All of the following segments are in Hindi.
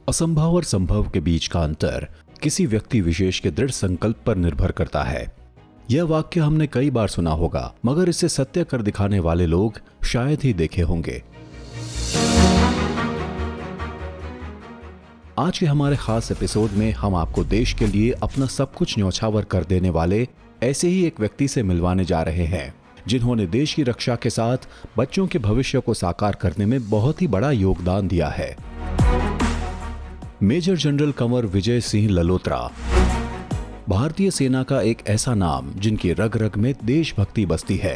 असंभव और संभव के बीच का अंतर किसी व्यक्ति विशेष के दृढ़ संकल्प पर निर्भर करता है। यह वाक्य हमने कई बार सुना होगा, मगर इसे सत्य कर दिखाने वाले लोग शायद ही देखे होंगे। आज के हमारे खास एपिसोड में हम आपको देश के लिए अपना सब कुछ न्यौछावर कर देने वाले ऐसे ही एक व्यक्ति से मिलवाने जा रहे हैं, जिन्होंने देश की रक्षा के साथ बच्चों के भविष्य को साकार करने में बहुत ही बड़ा योगदान दिया है। मेजर जनरल कंवर विजय सिंह ललोत्रा भारतीय सेना का एक ऐसा नाम जिनकी रग रग में देशभक्ति बसती है।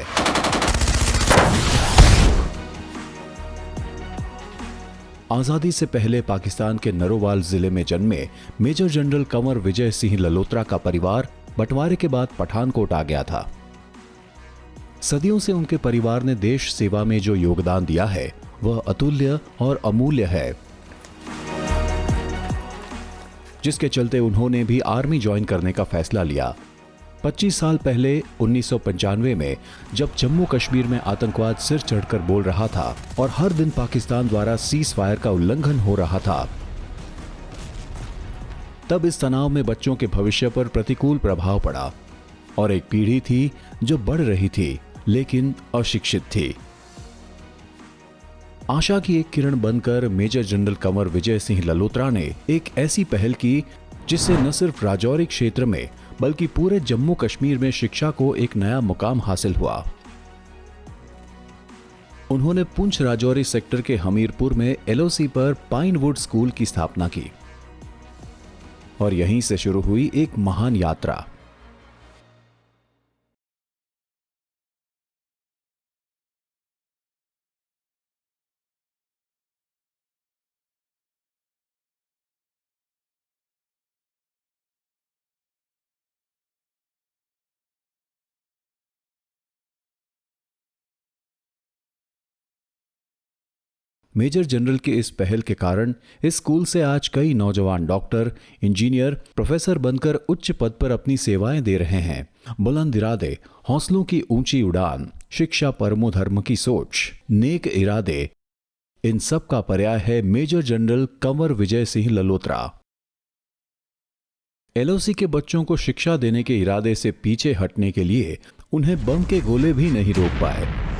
आजादी से पहले पाकिस्तान के नरोवाल जिले में जन्मे मेजर जनरल कंवर विजय सिंह ललोत्रा का परिवार बंटवारे के बाद पठानकोट आ गया था। सदियों से उनके परिवार ने देश सेवा में जो योगदान दिया है वह अतुल्य और अमूल्य है, जिसके चलते उन्होंने भी आर्मी ज्वाइन करने का फैसला लिया। 25 साल पहले 1995 में जब जम्मू कश्मीर में आतंकवाद सिर चढ़कर बोल रहा था और हर दिन पाकिस्तान द्वारा सीज फायर का उल्लंघन हो रहा था, तब इस तनाव में बच्चों के भविष्य पर प्रतिकूल प्रभाव पड़ा और एक पीढ़ी थी जो बढ़ रही थी लेकिन अशिक्षित थी। आशा की एक किरण बनकर मेजर जनरल कंवर विजय सिंह ललोत्रा ने एक ऐसी पहल की जिससे न सिर्फ राजौरी क्षेत्र में बल्कि पूरे जम्मू कश्मीर में शिक्षा को एक नया मुकाम हासिल हुआ। उन्होंने पुंछ राजौरी सेक्टर के हमीरपुर में एलओसी पर पाइनवुड स्कूल की स्थापना की और यहीं से शुरू हुई एक महान यात्रा। मेजर जनरल की इस पहल के कारण इस स्कूल से आज कई नौजवान डॉक्टर, इंजीनियर, प्रोफेसर बनकर उच्च पद पर अपनी सेवाएं दे रहे हैं। बुलंद इरादे, हौसलों की ऊंची उड़ान, शिक्षा परमो धर्म की सोच, नेक इरादे, इन सब का पर्याय है major general Kanwar Vijay Singh ललोत्रा। LOC के बच्चों को शिक्षा देने के इरादे से पीछे हटने के लिए उन्हें बम के गोले भी नहीं रोक पाए।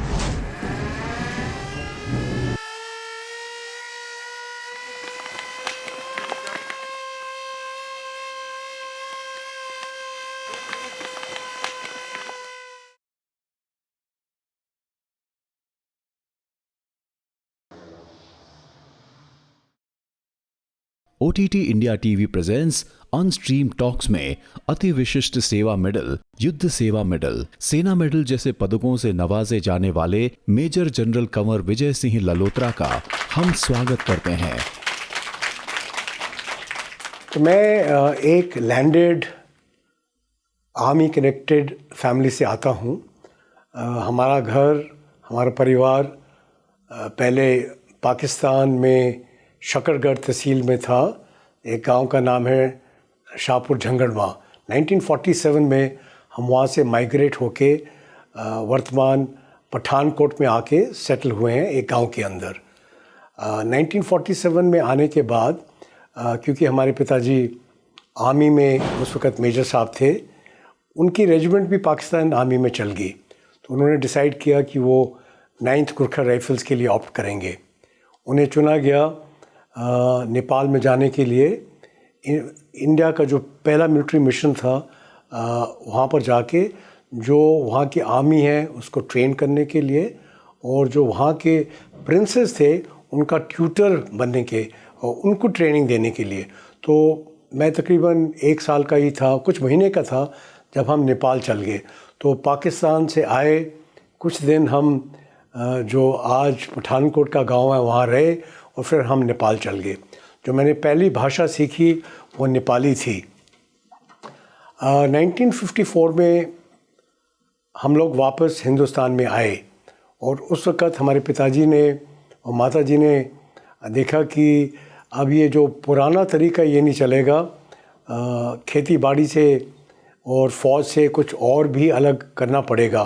OTT India TV presents अनस्ट्रीम talks में अति विशिष्ट सेवा मेडल, युद्ध सेवा मेडल, सेना मेडल जैसे पदकों से नवाजे जाने वाले मेजर जनरल कंवर विजय सिंह ललोत्रा का हम स्वागत करते हैं। तो मैं एक लैंडेड आर्मी कनेक्टेड फैमिली से आता हूँ। हमारा घर, हमारा परिवार पहले पाकिस्तान में शकरगढ़ तहसील में था। एक गांव का नाम है शाहपुर झंगड़वा। 1947 में हम वहाँ से माइग्रेट होके वर्तमान पठानकोट में आके सेटल हुए हैं एक गांव के अंदर। 1947 में आने के बाद क्योंकि हमारे पिताजी आर्मी में उस वक़्त मेजर साहब थे, उनकी रेजिमेंट भी पाकिस्तान आर्मी में चल गई, तो उन्होंने डिसाइड किया कि वो 9th गुरखा राइफल्स के लिए ऑप्ट करेंगे। उन्हें चुना गया नेपाल में जाने के लिए। इंडिया का जो पहला मिलिट्री मिशन था वहाँ पर जाके जो वहाँ की आर्मी है उसको ट्रेन करने के लिए और जो वहाँ के प्रिंसेस थे उनका ट्यूटर बनने के और उनको ट्रेनिंग देने के लिए। तो मैं तकरीबन 1 साल का ही था, कुछ महीने का था जब हम नेपाल चल गए। तो पाकिस्तान से आए, कुछ दिन हम जो आज पठानकोट का गांव है वहाँ रहे और फिर हम नेपाल चल गए। जो मैंने पहली भाषा सीखी वो नेपाली थी। 1954 में हम लोग वापस हिंदुस्तान में आए और उस वक़्त हमारे पिताजी ने और माताजी ने देखा कि अब ये जो पुराना तरीका ये नहीं चलेगा, खेती बाड़ी से और फ़ौज से कुछ और भी अलग करना पड़ेगा।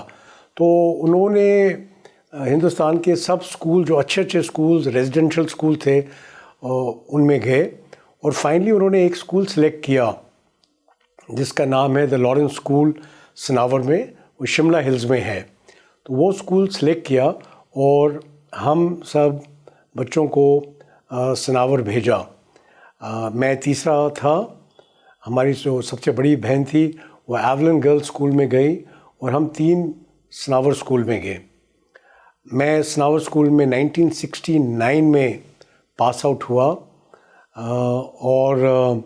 तो उन्होंने हिंदुस्तान के सब स्कूल, जो अच्छे अच्छे स्कूल्स, रेजिडेंशियल स्कूल थे, उनमें गए और फाइनली उन्होंने एक स्कूल सेलेक्ट किया जिसका नाम है द लॉरेंस स्कूल सनावर में, वो शिमला हिल्स में है। तो वो स्कूल सेलेक्ट किया और हम सब बच्चों को सनावर भेजा। मैं तीसरा था, हमारी जो सबसे बड़ी बहन थी वो एवलन गर्ल्स स्कूल में गई और हम 3 सनावर स्कूल में गए। मैं सनावर स्कूल में 1969 में पास आउट हुआ और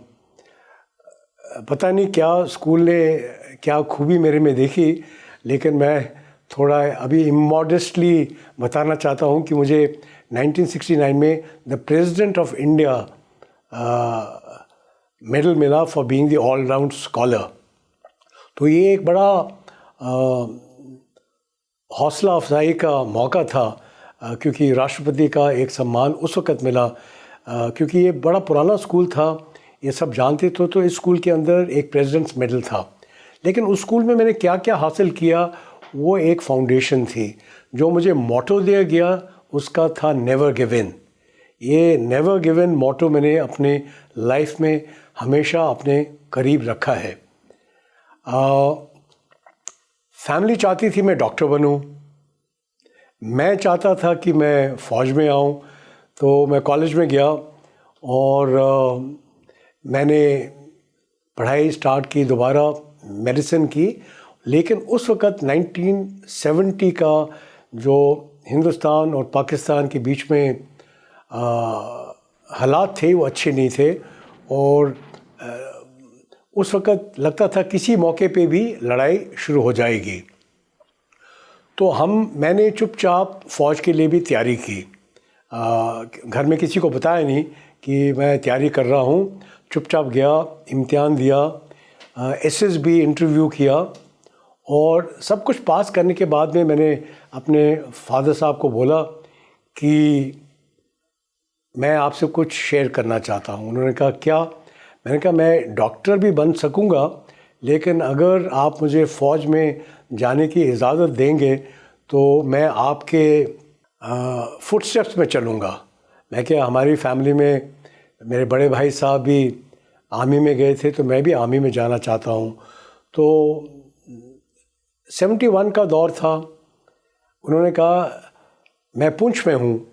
पता नहीं क्या स्कूल ने क्या खूबी मेरे में देखी, लेकिन मैं थोड़ा अभी इमॉडेस्टली बताना चाहता हूँ कि मुझे 1969 में the president of India medal मिला for being the all round scholar. तो ये एक बड़ा हौसला अफजाई का मौका था क्योंकि राष्ट्रपति का एक सम्मान उस वक़्त मिला क्योंकि ये बड़ा पुराना स्कूल था, ये सब जानते थे। तो इस स्कूल के अंदर एक प्रेसिडेंट्स मेडल था, लेकिन उस स्कूल में मैंने क्या क्या हासिल किया वो एक फाउंडेशन थी। जो मुझे मोटो दिया गया उसका था नेवर गिव इन। ये नेवर गिव इन मोटो मैंने अपने लाइफ में हमेशा अपने करीब रखा है। फैमिली चाहती थी मैं डॉक्टर बनूं, मैं चाहता था कि मैं फ़ौज में आऊं, तो मैं कॉलेज में गया और मैंने पढ़ाई स्टार्ट की दोबारा मेडिसिन की। लेकिन उस वक़्त 1970 का जो हिंदुस्तान और पाकिस्तान के बीच में हालात थे वो अच्छे नहीं थे और उस वक़्त लगता था किसी मौके पे भी लड़ाई शुरू हो जाएगी। तो मैंने चुपचाप फ़ौज के लिए भी तैयारी की। घर में किसी को बताया नहीं कि मैं तैयारी कर रहा हूँ, चुपचाप गया, इम्तिहान दिया, SSB इंटरव्यू किया और सब कुछ पास करने के बाद में मैंने अपने फादर साहब को बोला कि मैं आपसे कुछ शेयर करना चाहता हूँ। उन्होंने कहा क्या? मैंने कहा मैं डॉक्टर भी बन सकूँगा, लेकिन अगर आप मुझे फ़ौज में जाने की इजाज़त देंगे तो मैं आपके फुटस्टेप्स में चलूँगा। मैं क्या, हमारी फैमिली में मेरे बड़े भाई साहब भी आर्मी में गए थे, तो मैं भी आर्मी में जाना चाहता हूँ। तो 71 का दौर था। उन्होंने कहा मैं पुंछ में हूँ,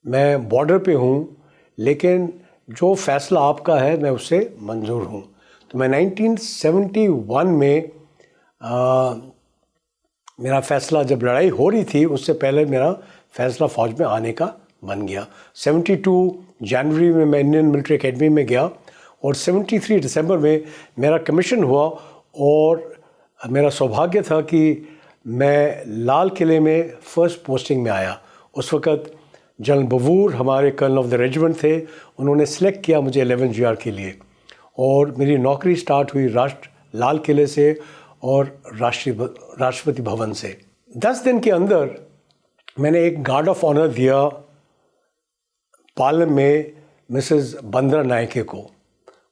मैं बॉर्डर पे हूँ, लेकिन जो फ़ैसला आपका है मैं उससे मंजूर हूँ। तो मैं 1971 में मेरा फ़ैसला, जब लड़ाई हो रही थी उससे पहले मेरा फ़ैसला फ़ौज में आने का बन गया। 72 जनवरी में मैं इंडियन मिलिट्री एकेडमी में गया और 73 दिसंबर में मेरा कमीशन हुआ और मेरा सौभाग्य था कि मैं लाल किले में फ़र्स्ट पोस्टिंग में आया। उस वक़्त जनरल बवूर हमारे कर्नल ऑफ द रेजिमेंट थे, उन्होंने सेलेक्ट किया मुझे 11 GR के लिए और मेरी नौकरी स्टार्ट हुई लाल किले से और राष्ट्रपति भवन से। 10 दिन के अंदर मैंने एक गार्ड ऑफ ऑनर दिया पालम में मिसेस बंद्रा नायके को।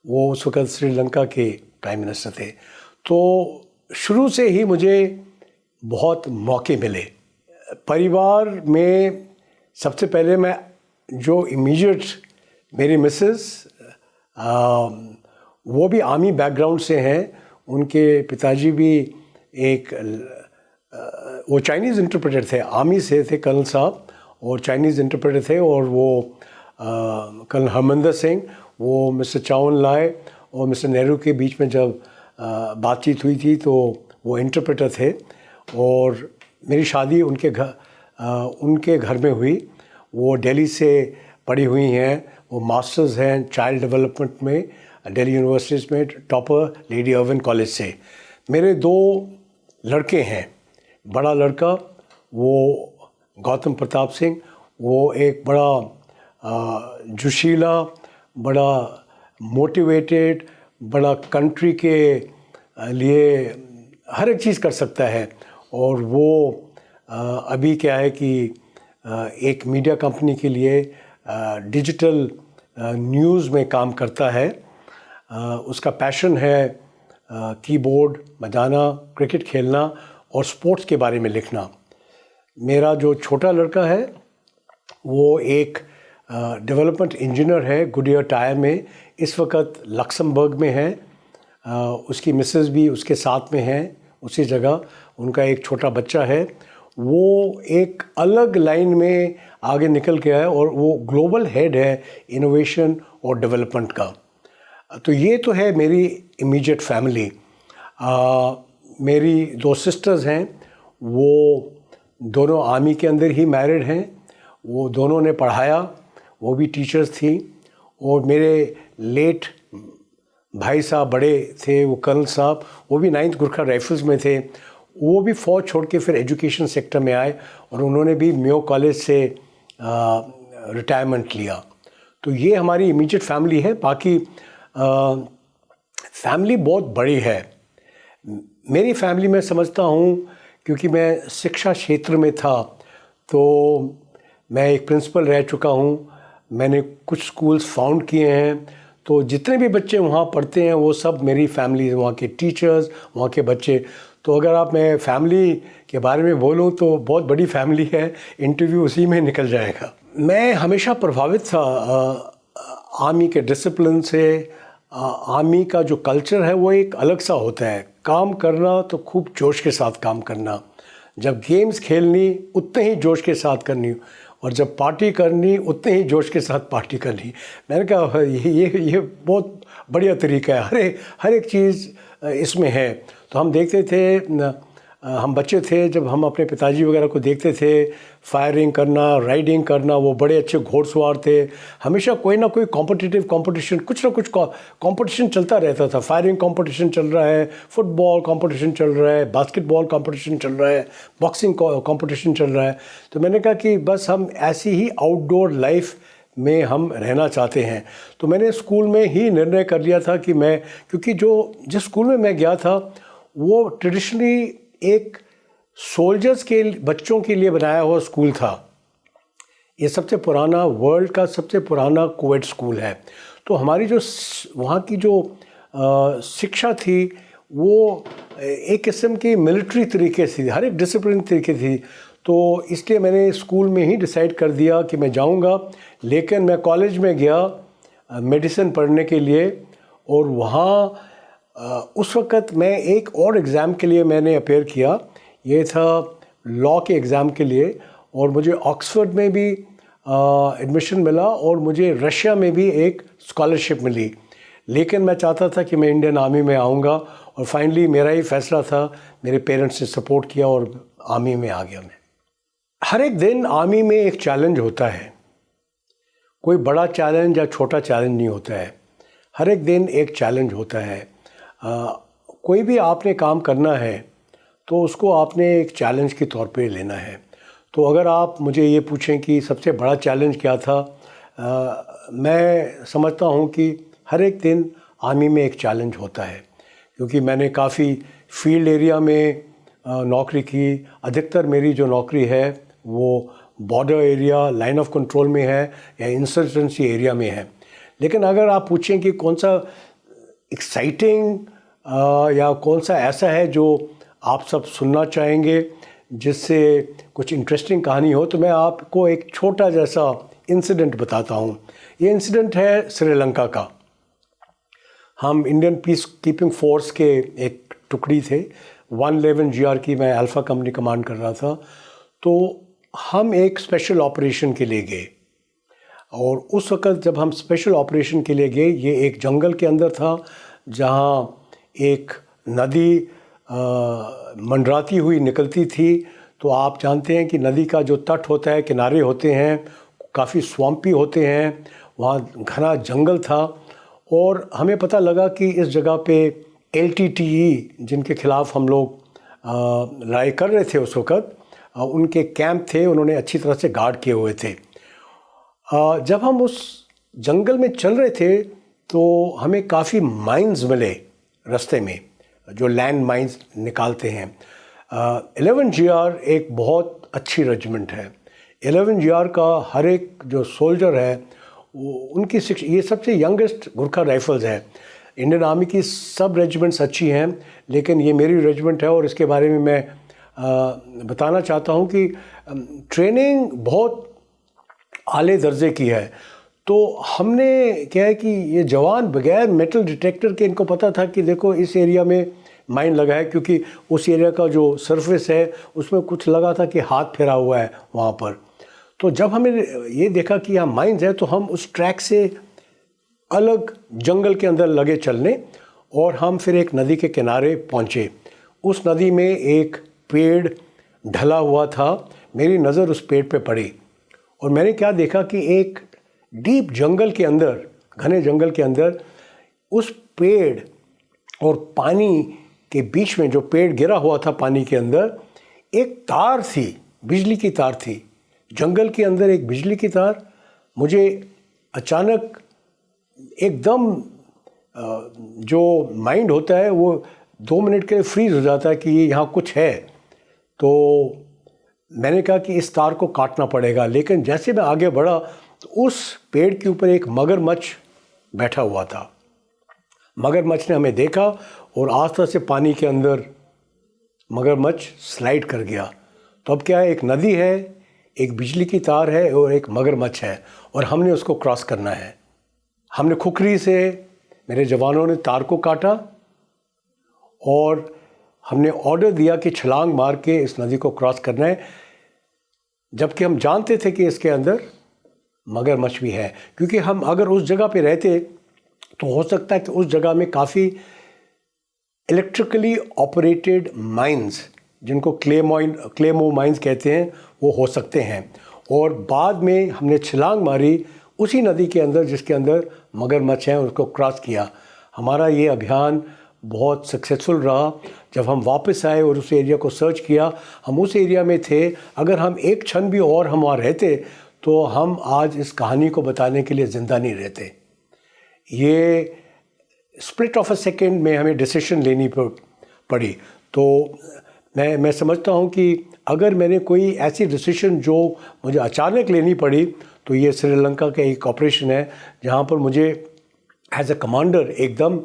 वो उस वक़्त श्रीलंका के प्राइम मिनिस्टर थे। तो शुरू से ही मुझे बहुत मौके मिले। परिवार में सबसे पहले मैं जो इमीडिएट मेरी मिसेस वो भी आर्मी बैकग्राउंड से हैं। उनके पिताजी भी वो चाइनीज़ इंटरप्रेटर थे, आर्मी से थे कर्नल साहब, और चाइनीज़ इंटरप्रेटर थे। और वो कर्नल हरमंदर सिंह, वो मिस्टर चाउन लाए और मिस्टर नेहरू के बीच में जब बातचीत हुई थी तो वो इंटरप्रेटर थे। और मेरी शादी उनके घर में हुई। वो दिल्ली से पढ़ी हुई हैं, वो मास्टर्स हैं चाइल्ड डेवलपमेंट में दिल्ली यूनिवर्सिटीज़ में, टॉपर लेडी अर्विन कॉलेज से। मेरे 2 लड़के हैं। बड़ा लड़का वो गौतम प्रताप सिंह, वो एक बड़ा जोशीला, बड़ा मोटिवेटेड, बड़ा कंट्री के लिए हर एक चीज़ कर सकता है। और वो अभी क्या है कि एक मीडिया कंपनी के लिए डिजिटल न्यूज़ में काम करता है। उसका पैशन है कीबोर्ड बजाना, क्रिकेट खेलना और स्पोर्ट्स के बारे में लिखना। मेरा जो छोटा लड़का है वो एक डेवलपमेंट इंजीनियर है गुडियर टायर में, इस वक्त लक्समबर्ग में है। उसकी मिसेस भी उसके साथ में है उसी जगह, उनका एक छोटा बच्चा है। वो एक अलग लाइन में आगे निकल गया है और वो ग्लोबल हेड है इनोवेशन और डेवलपमेंट का। तो ये तो है मेरी इमीडिएट फैमिली। मेरी 2 सिस्टर्स हैं, वो दोनों आर्मी के अंदर ही मैरिड हैं। वो दोनों ने पढ़ाया, वो भी टीचर्स थी। और मेरे लेट भाई साहब बड़े थे, वो कर्नल साहब, वो भी 9th गुरखा राइफल्स में थे। वो भी फ़ौज छोड़ के फिर एजुकेशन सेक्टर में आए और उन्होंने भी मेयो कॉलेज से रिटायरमेंट लिया। तो ये हमारी इमीडिएट फैमिली है। बाकी फैमिली बहुत बड़ी है। मेरी फैमिली में समझता हूँ, क्योंकि मैं शिक्षा क्षेत्र में था, तो मैं एक प्रिंसिपल रह चुका हूँ, मैंने कुछ स्कूल्स फाउंड किए हैं। तो जितने भी बच्चे वहाँ पढ़ते हैं वो सब मेरी फैमिली, वहाँ के टीचर्स, वहाँ के बच्चे। तो अगर आप मैं फैमिली के बारे में बोलूँ तो बहुत बड़ी फैमिली है, इंटरव्यू उसी में निकल जाएगा। मैं हमेशा प्रभावित था आर्मी के डिसिप्लिन से। आर्मी का जो कल्चर है वो एक अलग सा होता है। काम करना तो खूब जोश के साथ काम करना, जब गेम्स खेलनी उतने ही जोश के साथ करनी, और जब पार्टी करनी उतने ही जोश के साथ पार्टी करनी। मैंने कहा ये बहुत बढ़िया तरीका है, हर एक चीज़ इसमें है। तो हम देखते थे, हम बच्चे थे जब हम अपने पिताजी वगैरह को देखते थे फायरिंग करना, राइडिंग करना, वो बड़े अच्छे घोड़सवार थे। हमेशा कोई ना कोई कॉम्पिटिटिव कंपटीशन, कुछ ना कुछ कंपटीशन चलता रहता था। फायरिंग कंपटीशन चल रहा है, फुटबॉल कंपटीशन चल रहा है, बास्केटबॉल कंपटीशन चल रहा है, बॉक्सिंग कंपटीशन चल रहा है। तो मैंने कहा कि बस हम ऐसी ही आउटडोर लाइफ में हम रहना चाहते हैं। तो मैंने स्कूल में ही निर्णय कर लिया था कि मैं, क्योंकि जिस स्कूल में मैं गया था वो ट्रेडिशनली एक सोल्जर्स के बच्चों के लिए बनाया हुआ स्कूल था। ये सबसे पुराना, वर्ल्ड का सबसे पुराना कोएड स्कूल है। तो हमारी जो वहाँ की जो शिक्षा थी वो एक किस्म की मिलिट्री तरीके से, हर एक डिसिप्लिन तरीके थी। तो इसलिए मैंने स्कूल में ही डिसाइड कर दिया कि मैं जाऊँगा। लेकिन मैं कॉलेज में गया मेडिसिन पढ़ने के लिए, और वहाँ उस वक़्त मैं एक और एग्ज़ाम के लिए मैंने अपेयर किया। ये था लॉ के एग्ज़ाम के लिए, और मुझे ऑक्सफोर्ड में भी एडमिशन मिला और मुझे रशिया में भी एक स्कॉलरशिप मिली। लेकिन मैं चाहता था कि मैं इंडियन आर्मी में आऊँगा, और फाइनली मेरा ही फैसला था। मेरे पेरेंट्स ने सपोर्ट किया और आर्मी में आ गया मैं। हर एक दिन आर्मी में एक चैलेंज होता है, कोई बड़ा चैलेंज या छोटा चैलेंज नहीं होता है। हर एक दिन एक चैलेंज होता है। कोई भी आपने काम करना है तो उसको आपने एक चैलेंज के तौर पे लेना है। तो अगर आप मुझे ये पूछें कि सबसे बड़ा चैलेंज क्या था, मैं समझता हूँ कि हर एक दिन आर्मी में एक चैलेंज होता है, क्योंकि मैंने काफ़ी फील्ड एरिया में नौकरी की। अधिकतर मेरी जो नौकरी है वो border area, line of control में है या इंसर्जेंसी एरिया में है। लेकिन अगर आप पूछें कि कौन सा एक्साइटिंग या कौन सा ऐसा है जो आप सब सुनना चाहेंगे, जिससे कुछ इंटरेस्टिंग कहानी हो, तो मैं आपको एक छोटा जैसा इंसिडेंट बताता हूँ। ये इंसिडेंट है श्रीलंका का। हम इंडियन पीस कीपिंग फोर्स के एक टुकड़ी थे, 111 GR की मैं अल्फ़ा कंपनी कमांड कर रहा था। तो हम एक स्पेशल ऑपरेशन के लिए गए, और उस वक़्त जब हम स्पेशल ऑपरेशन के लिए गए, ये एक जंगल के अंदर था जहाँ एक नदी मंडराती हुई निकलती थी। तो आप जानते हैं कि नदी का जो तट होता है, किनारे होते हैं, काफ़ी स्वाम्पी होते हैं, वहाँ घना जंगल था। और हमें पता लगा कि इस जगह पे LTTE, जिनके ख़िलाफ़ हम लोग लड़ाई कर रहे थे उस वक़्त, उनके कैंप थे, उन्होंने अच्छी तरह से गार्ड किए हुए थे। जब हम उस जंगल में चल रहे थे तो हमें काफ़ी माइंस मिले रास्ते में, जो लैंड माइंस निकालते हैं। 11 GR एक बहुत अच्छी रेजिमेंट है। 11 GR का हर एक जो सोल्जर है उनकी ये सबसे यंगेस्ट गुरखा राइफल्स है। इंडियन आर्मी की सब रेजिमेंट्स अच्छी हैं, लेकिन ये मेरी रेजिमेंट है, और इसके बारे में मैं बताना चाहता हूँ कि ट्रेनिंग बहुत आले दर्जे की है। तो हमने क्या है कि ये जवान बगैर मेटल डिटेक्टर के, इनको पता था कि देखो इस एरिया में माइन लगा है, क्योंकि उस एरिया का जो सरफेस है उसमें कुछ लगा था कि हाथ फेरा हुआ है वहाँ पर। तो जब हमें ये देखा कि यहाँ माइन्स है तो हम उस ट्रैक से अलग जंगल के अंदर लगे चलने, और हम फिर एक नदी के किनारे पहुँचे। उस नदी में एक पेड़ ढला हुआ था। मेरी नज़र उस पेड़ पे पड़ी और मैंने क्या देखा कि एक डीप जंगल के अंदर, घने जंगल के अंदर, उस पेड़ और पानी के बीच में, जो पेड़ गिरा हुआ था पानी के अंदर, एक तार थी, बिजली की तार थी। जंगल के अंदर एक बिजली की तार। मुझे अचानक एकदम जो माइंड होता है वो 2 मिनट के लिए फ्रीज हो जाता है कि ये यहाँ कुछ है। तो मैंने कहा कि इस तार को काटना पड़ेगा। लेकिन जैसे मैं आगे बढ़ा तो उस पेड़ के ऊपर एक मगरमच्छ बैठा हुआ था। मगरमच्छ ने हमें देखा और आस्ते से पानी के अंदर मगरमच्छ स्लाइड कर गया। तो अब क्या है, एक नदी है, एक बिजली की तार है और एक मगरमच्छ है, और हमने उसको क्रॉस करना है। हमने खुखरी से, मेरे जवानों ने तार को काटा और हमने ऑर्डर दिया कि छलांग मार के इस नदी को क्रॉस करना है, जबकि हम जानते थे कि इसके अंदर मगरमच्छ भी है। क्योंकि हम अगर उस जगह पे रहते तो हो सकता है कि उस जगह में काफ़ी इलेक्ट्रिकली ऑपरेटेड माइंस, जिनको क्लेमो माइंस कहते हैं, वो हो सकते हैं। और बाद में हमने छलांग मारी उसी नदी के अंदर जिसके अंदर मगरमच्छ हैं, उसको क्रॉस किया। हमारा ये अभियान बहुत सक्सेसफुल रहा। जब हम वापस आए और उस एरिया को सर्च किया, हम उस एरिया में थे। अगर हम एक क्षण भी और हम वहाँ रहते तो हम आज इस कहानी को बताने के लिए ज़िंदा नहीं रहते। ये स्प्लिट ऑफ अ सेकेंड में हमें डिसीजन लेनी पड़ी। तो मैं समझता हूँ कि अगर मैंने कोई ऐसी डिसीजन जो मुझे अचानक लेनी पड़ी तो ये श्रीलंका का एक ऑपरेशन है, जहाँ पर मुझे एज अ कमांडर एकदम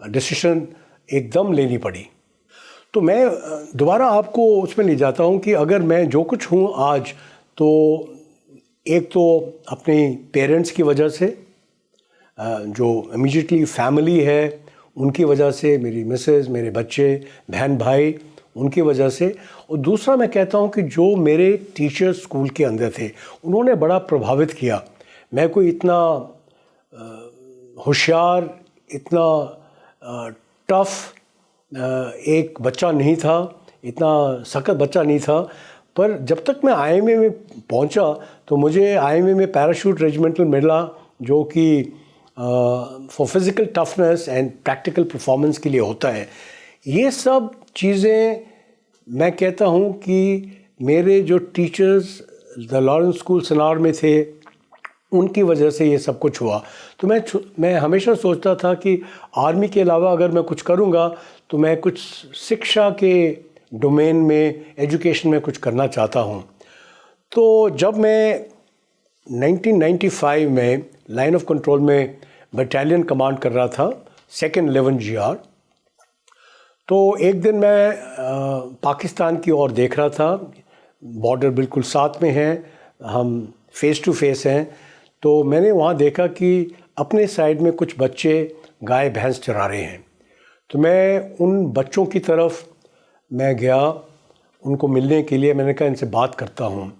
डिसीजन एकदम लेनी पड़ी। तो मैं दोबारा आपको उसमें ले जाता हूँ कि अगर मैं जो कुछ हूँ आज, तो एक तो अपने पेरेंट्स की वजह से, जो इमीडिएटली फैमिली है उनकी वजह से, मेरी मिसेस, मेरे बच्चे, बहन भाई, उनकी वजह से, और दूसरा मैं कहता हूँ कि जो मेरे टीचर्स स्कूल के अंदर थे, उन्होंने बड़ा प्रभावित किया। मैं कोई इतना होशियार, इतना टफ एक बच्चा नहीं था, इतना सख्त बच्चा नहीं था, पर जब तक मैं आईएमए में पहुंचा तो मुझे आईएमए में पैराशूट रेजिमेंटल मिला, जो कि for physical toughness and practical performance के लिए होता है। ये सब चीज़ें मैं कहता हूँ कि मेरे जो teachers the Lawrence school Sanawar में थे, उनकी वजह से ये सब कुछ हुआ। तो मैं हमेशा सोचता था कि आर्मी के अलावा अगर मैं कुछ करूँगा तो मैं कुछ शिक्षा के डोमेन में, एजुकेशन में कुछ करना चाहता हूँ। तो जब मैं 1995 में लाइन ऑफ कंट्रोल में बटालियन कमांड कर रहा था, 2nd 11 GR, तो एक दिन मैं पाकिस्तान की ओर देख रहा था। बॉर्डर बिल्कुल साथ में है, हम फेस टू फेस हैं। तो मैंने वहाँ देखा कि अपने साइड में कुछ बच्चे गाय भैंस चरा रहे हैं। तो मैं उन बच्चों की तरफ मैं गया, उनको मिलने के लिए। मैंने कहा इनसे बात करता हूँ।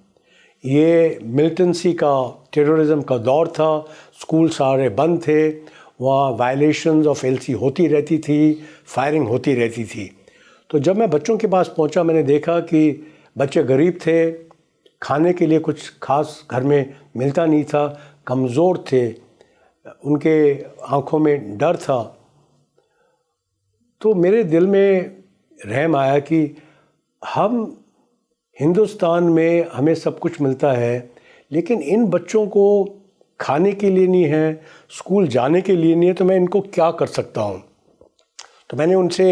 ये मिलिटेंसी का, टेररिज्म का दौर था, स्कूल सारे बंद थे, वहाँ वायलेशंस ऑफ LC होती रहती थी, फायरिंग होती रहती थी। तो जब मैं बच्चों के पास पहुँचा, मैंने देखा कि बच्चे गरीब थे, खाने के लिए कुछ खास घर में मिलता नहीं था, कमज़ोर थे, उनके आँखों में डर था। तो मेरे दिल में रहम आया कि हम हिंदुस्तान में हमें सब कुछ मिलता है, लेकिन इन बच्चों को खाने के लिए नहीं है, स्कूल जाने के लिए नहीं है, तो मैं इनको क्या कर सकता हूँ। तो मैंने उनसे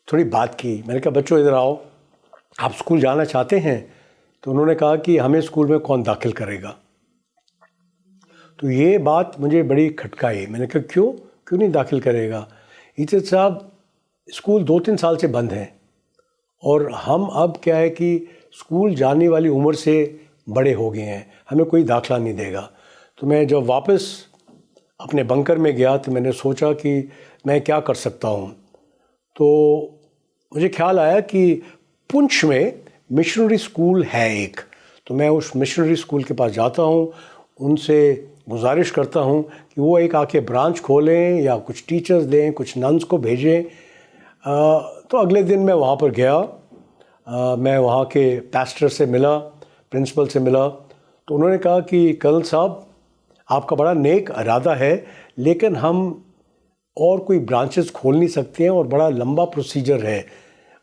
थोड़ी बात की। मैंने कहा बच्चों इधर आओ, आप स्कूल जाना चाहते हैं? तो उन्होंने कहा कि हमें स्कूल में कौन दाखिल करेगा। तो ये बात मुझे बड़ी खटकाई। मैंने कहा क्यों नहीं दाखिल करेगा? इज्जत साहब, स्कूल 2-3 साल से बंद हैं और हम अब क्या है कि स्कूल जाने वाली उम्र से बड़े हो गए हैं, हमें कोई दाखला नहीं देगा। तो मैं जब वापस अपने बंकर में गया तो मैंने सोचा कि मैं क्या कर सकता हूँ। तो मुझे ख्याल आया कि पुंछ में मिशनरी स्कूल है एक, तो मैं उस मिशनरी स्कूल के पास जाता हूँ, उनसे गुजारिश करता हूँ कि वो एक आके ब्रांच खोलें या कुछ टीचर्स दें, कुछ नन्स को भेजें। तो अगले दिन मैं वहाँ पर गया, मैं वहाँ के पास्टर से मिला, प्रिंसिपल से मिला। तो उन्होंने कहा कि कर्नल साहब, आपका बड़ा नेक इरादा है, लेकिन हम और कोई ब्रांचेस खोल नहीं सकते हैं और बड़ा लंबा प्रोसीजर है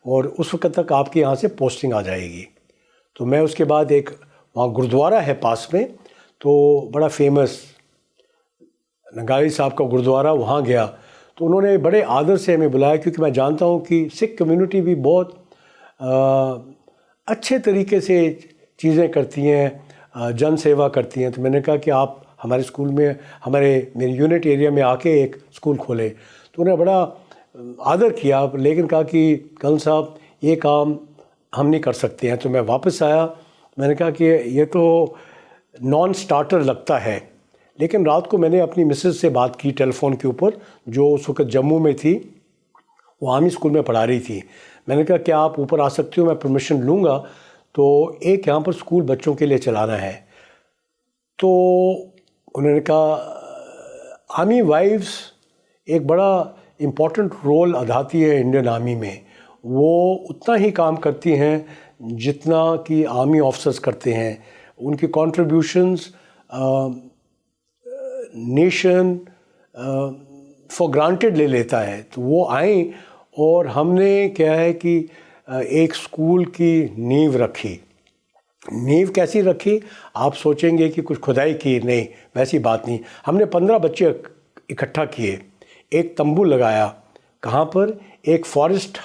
और उस वक्त तक आपके यहाँ से पोस्टिंग आ जाएगी। तो मैं उसके बाद एक वहाँ गुरुद्वारा है पास में, तो बड़ा फेमस नगारी साहब का गुरुद्वारा, वहाँ गया। तो उन्होंने बड़े आदर से हमें बुलाया, क्योंकि मैं जानता हूँ कि सिख कम्युनिटी भी बहुत अच्छे तरीके से चीज़ें करती हैं, जन सेवा करती हैं। तो मैंने कहा कि आप हमारे स्कूल में, मेरे यूनिट एरिया में आके एक स्कूल खोले। तो उन्होंने बड़ा आदर किया, लेकिन कहा कि कर्नल साहब, ये काम हम नहीं कर सकते हैं। तो मैं वापस आया, मैंने कहा कि ये तो नॉन स्टार्टर लगता है। लेकिन रात को मैंने अपनी मिसेस से बात की टेलीफोन के ऊपर, जो उस वक्त जम्मू में थी, वो आर्मी स्कूल में पढ़ा रही थी। मैंने कहा क्या आप ऊपर आ सकती हो, मैं परमिशन लूँगा, तो एक यहाँ पर स्कूल बच्चों के लिए चलाना है। तो उन्होंने कहा आर्मी वाइफ्स एक बड़ा इम्पॉर्टेंट रोल अदाती है इंडियन आर्मी में, वो उतना ही काम करती हैं जितना कि आर्मी ऑफिसर्स करते हैं। उनकी कॉन्ट्रीब्यूशंस नेशन फॉर ग्रांटेड ले लेता है। तो वो आए और हमने क्या है कि एक स्कूल की नींव रखी। नींव कैसी रखी, आप सोचेंगे कि कुछ खुदाई की, नहीं, वैसी बात नहीं। हमने 15 बच्चे इकट्ठा किए, एक तंबू लगाया। कहाँ पर? एक फॉरेस्ट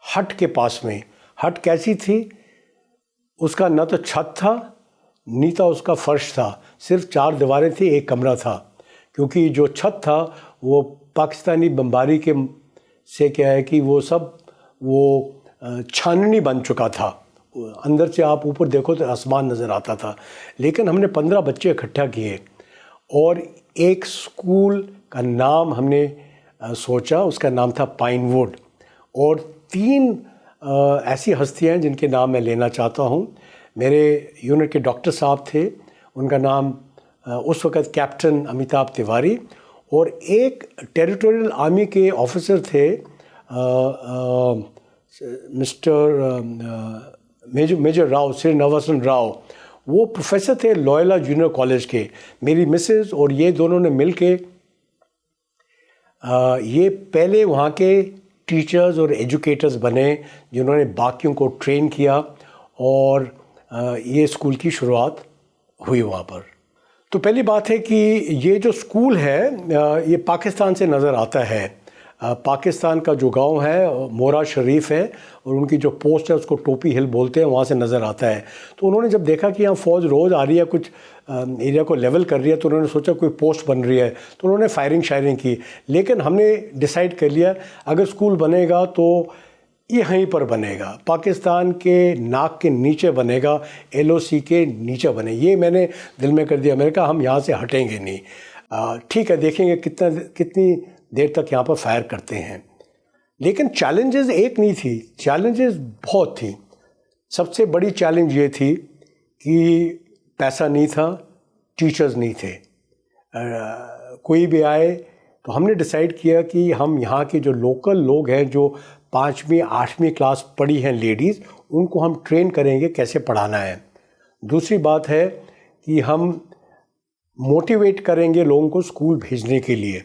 हट के पास में। हट कैसी थी, उसका न तो छत था, नीता उसका फर्श था, सिर्फ 4 दीवारें थी, एक कमरा था। क्योंकि जो छत था वो पाकिस्तानी बमबारी के से क्या है कि वो सब छाननी बन चुका था। अंदर से आप ऊपर देखो तो आसमान नज़र आता था। लेकिन हमने 15 बच्चे इकट्ठा किए और एक स्कूल का नाम हमने सोचा, उसका नाम था पाइनवुड। और 3 ऐसी हस्तियाँ हैं जिनके नाम मैं लेना चाहता हूँ। मेरे यूनिट के डॉक्टर साहब थे, उनका नाम उस वक़्त कैप्टन अमिताभ तिवारी, और एक टेरिटोरियल आर्मी के ऑफिसर थे मिस्टर मेजर राव, श्रीनिवासन राव। वो प्रोफेसर थे लॉयला जूनियर कॉलेज के। मेरी मिसेस और ये दोनों ने मिल के ये पहले वहाँ के टीचर्स और एजुकेटर्स बने, जिन्होंने बाकियों को ट्रेन किया, और ये स्कूल की शुरुआत हुई वहाँ पर। तो पहली बात है कि ये जो स्कूल है ये पाकिस्तान से नज़र आता है। पाकिस्तान का जो गांव है मोरा शरीफ है, और उनकी जो पोस्ट है उसको टोपी हिल बोलते हैं, वहाँ से नज़र आता है। तो उन्होंने जब देखा कि यहाँ फ़ौज रोज़ आ रही है, कुछ एरिया को लेवल कर रही है, तो उन्होंने सोचा कोई पोस्ट बन रही है, तो उन्होंने फायरिंग शायरिंग की। लेकिन हमने डिसाइड कर लिया अगर स्कूल बनेगा तो ये यहीं पर बनेगा, पाकिस्तान के नाक के नीचे बनेगा, LOC के नीचे बने। ये मैंने दिल में कर दिया। मैंने कहा हम यहाँ से हटेंगे नहीं, ठीक है, देखेंगे कितनी देर तक यहाँ पर फायर करते हैं। लेकिन चैलेंजेस एक नहीं थी, चैलेंजेस बहुत थी। सबसे बड़ी चैलेंज ये थी कि पैसा नहीं था, टीचर्स नहीं थे। कोई भी आए तो हमने डिसाइड किया कि हम यहाँ के जो लोकल लोग हैं, जो 5वीं 8वीं क्लास पढ़ी हैं लेडीज़, उनको हम ट्रेन करेंगे कैसे पढ़ाना है। दूसरी बात है कि हम मोटिवेट करेंगे लोगों को स्कूल भेजने के लिए।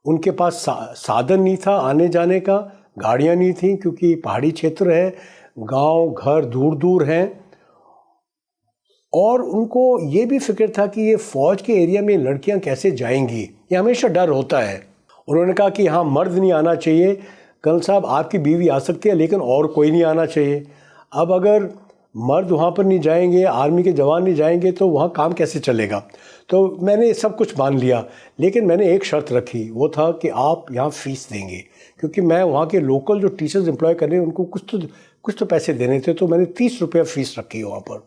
उनके पास साधन नहीं था आने जाने का, गाड़ियाँ नहीं थी, क्योंकि पहाड़ी क्षेत्र है, गांव घर दूर दूर हैं, और उनको ये भी फिक्र था कि ये फ़ौज के एरिया में लड़कियां कैसे जाएंगी, ये हमेशा डर होता है। उन्होंने कहा कि हाँ, मर्द नहीं आना चाहिए, कर्नल साहब आपकी बीवी आ सकती है, लेकिन और कोई नहीं आना चाहिए। अब अगर मर्द वहाँ पर नहीं जाएंगे, आर्मी के जवान नहीं जाएंगे, तो वहाँ काम कैसे चलेगा। तो मैंने सब कुछ मान लिया, लेकिन मैंने एक शर्त रखी, वो था कि आप यहाँ फ़ीस देंगे, क्योंकि मैं वहाँ के लोकल जो टीचर्स एम्प्लॉय कर रहे हैं उनको कुछ तो पैसे देने थे। तो मैंने 30 रुपये फ़ीस रखी वहाँ पर।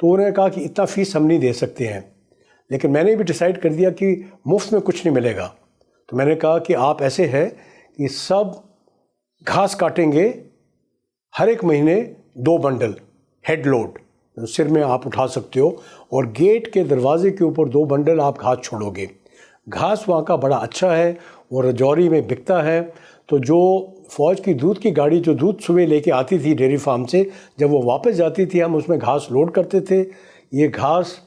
तो उन्होंने कहा कि इतना फ़ीस हम नहीं दे सकते हैं, लेकिन मैंने भी डिसाइड कर दिया कि मुफ्त में कुछ नहीं मिलेगा। तो मैंने कहा कि आप ऐसे है कि सब घास काटेंगे, हर एक महीने 2 बंडल हेड लोड सिर में आप उठा सकते हो, और गेट के दरवाजे के ऊपर 2 बंडल आप घास छोड़ोगे। घास वहाँ का बड़ा अच्छा है और रजौरी में बिकता है। तो जो फ़ौज की दूध की गाड़ी जो दूध सुबह लेके आती थी डेयरी फार्म से, जब वो वापस जाती थी हम उसमें घास लोड करते थे। ये घास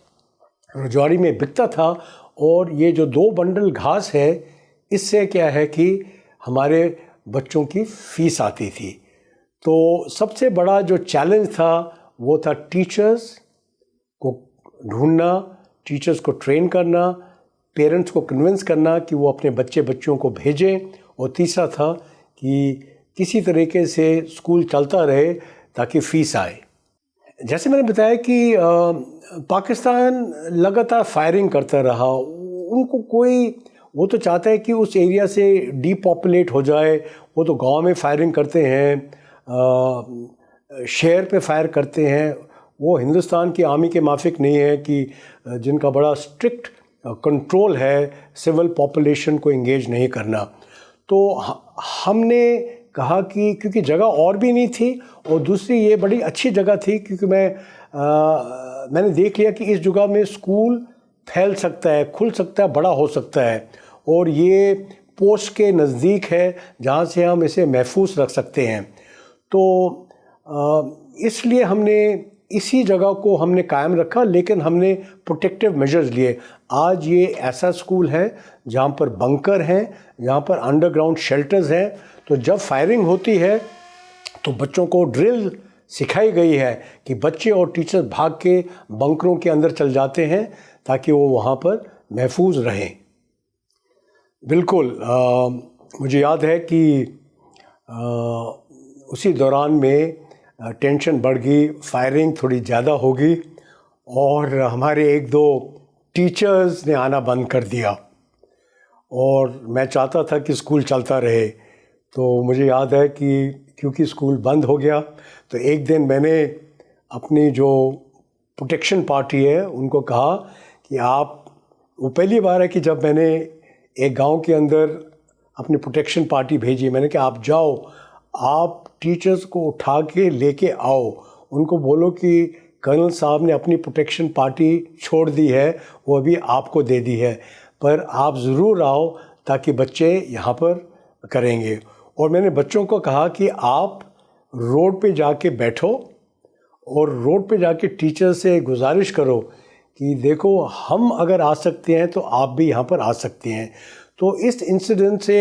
रजौरी में बिकता था, और ये जो 2 बंडल घास है, इससे क्या है कि हमारे बच्चों की फ़ीस आती थी। तो सबसे बड़ा जो चैलेंज था वो था टीचर्स को ढूंढना, टीचर्स को ट्रेन करना, पेरेंट्स को कन्विंस करना कि वो अपने बच्चों को भेजें, और तीसरा था कि किसी तरीके से स्कूल चलता रहे ताकि फ़ीस आए। जैसे मैंने बताया कि पाकिस्तान लगातार फायरिंग करता रहा। उनको वो तो चाहता है कि उस एरिया से डीपॉपुलेट हो जाए। वो तो गांव में फायरिंग करते हैं, शहर पे फायर करते हैं। वो हिंदुस्तान की आर्मी के माफिक नहीं है कि जिनका बड़ा स्ट्रिक्ट कंट्रोल है सिविल पॉपुलेशन को एंगेज नहीं करना। तो हमने कहा कि क्योंकि जगह और भी नहीं थी, और दूसरी ये बड़ी अच्छी जगह थी क्योंकि मैंने देख लिया कि इस जगह में स्कूल फैल सकता है, खुल सकता है, बड़ा हो सकता है, और ये पोस्ट के नज़दीक है जहाँ से हम इसे महफूज रख सकते हैं। तो इसलिए हमने इसी जगह को हमने कायम रखा, लेकिन हमने प्रोटेक्टिव मेजर्स लिए। आज ये ऐसा स्कूल है जहाँ पर बंकर हैं, जहाँ पर अंडरग्राउंड शेल्टर्स हैं। तो जब फायरिंग होती है तो बच्चों को ड्रिल सिखाई गई है कि बच्चे और टीचर भाग के बंकरों के अंदर चल जाते हैं ताकि वो वहाँ पर महफूज रहें। बिल्कुल मुझे याद है कि उसी दौरान में टेंशन बढ़ गई, फायरिंग थोड़ी ज़्यादा हो गई, और हमारे 1-2 टीचर्स ने आना बंद कर दिया, और मैं चाहता था कि स्कूल चलता रहे। तो मुझे याद है कि क्योंकि स्कूल बंद हो गया, तो एक दिन मैंने अपनी जो प्रोटेक्शन पार्टी है उनको कहा कि वो पहली बार है कि जब मैंने एक गांव के अंदर अपनी प्रोटेक्शन पार्टी भेजी, मैंने कहा आप जाओ, आप टीचर्स को उठा के लेके आओ, उनको बोलो कि कर्नल साहब ने अपनी प्रोटेक्शन पार्टी छोड़ दी है, वो अभी आपको दे दी है, पर आप ज़रूर आओ ताकि बच्चे यहाँ पर करेंगे। और मैंने बच्चों को कहा कि आप रोड पे जाके बैठो और रोड पे जाके टीचर से गुजारिश करो कि देखो हम अगर आ सकते हैं तो आप भी यहाँ पर आ सकते हैं। तो इस इंसिडेंट से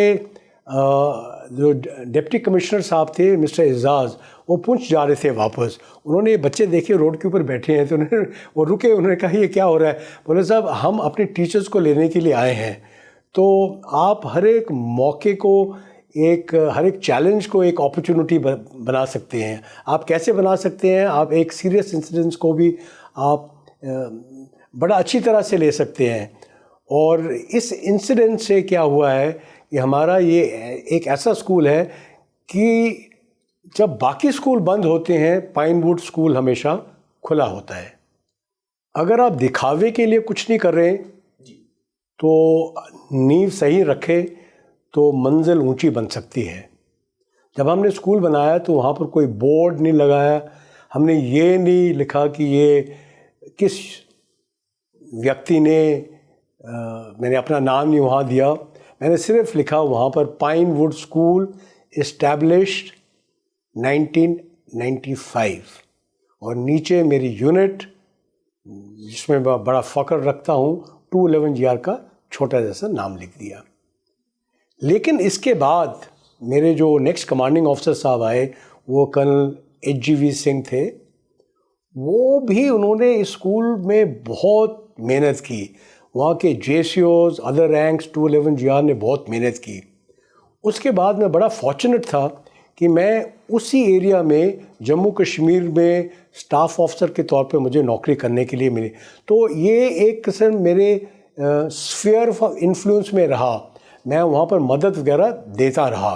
जो डिप्टी कमिश्नर साहब थे मिस्टर एजाज़, वो पुंछ जा रहे थे वापस। उन्होंने बच्चे देखे रोड के ऊपर बैठे हैं, तो वो रुके, उन्होंने कहा ये क्या हो रहा है? बोले साहब हम अपने टीचर्स को लेने के लिए आए हैं। तो आप हर एक मौके को हर एक चैलेंज को एक अपॉर्चुनिटी बना सकते हैं। आप कैसे बना सकते हैं? आप एक सीरियस इंसिडेंट्स को भी आप बड़ा अच्छी तरह से ले सकते हैं। और इस इंसिडेंट से क्या हुआ है कि हमारा ये एक ऐसा स्कूल है कि जब बाकी स्कूल बंद होते हैं, पाइनवुड स्कूल हमेशा खुला होता है। अगर आप दिखावे के लिए कुछ नहीं कर रहे तो नींव सही रखे तो मंजिल ऊंची बन सकती है। जब हमने स्कूल बनाया तो वहाँ पर कोई बोर्ड नहीं लगाया, हमने ये नहीं लिखा कि ये किस व्यक्ति ने मैंने अपना नाम नहीं वहाँ दिया, मैंने सिर्फ लिखा वहाँ पर पाइनवुड स्कूल इस्टेब्लिश्ड 1995, और नीचे मेरी यूनिट जिसमें मैं बड़ा फ़ख्र रखता हूँ 211 GR का छोटा जैसा नाम लिख दिया। लेकिन इसके बाद मेरे जो नेक्स्ट कमांडिंग ऑफिसर साहब आए वो कर्नल HGV सिंह थे। वो भी उन्होंने इस स्कूल में बहुत मेहनत की। वहाँ के JCOs, अदर रैंक्स 211 GR ने बहुत मेहनत की। उसके बाद मैं बड़ा फॉर्चुनेट था कि मैं उसी एरिया में जम्मू कश्मीर में स्टाफ ऑफिसर के तौर पे मुझे नौकरी करने के लिए मिली। तो ये एक किस्म मेरे स्फीयर ऑफ इन्फ्लुएंस में रहा। मैं वहाँ पर मदद वगैरह देता रहा।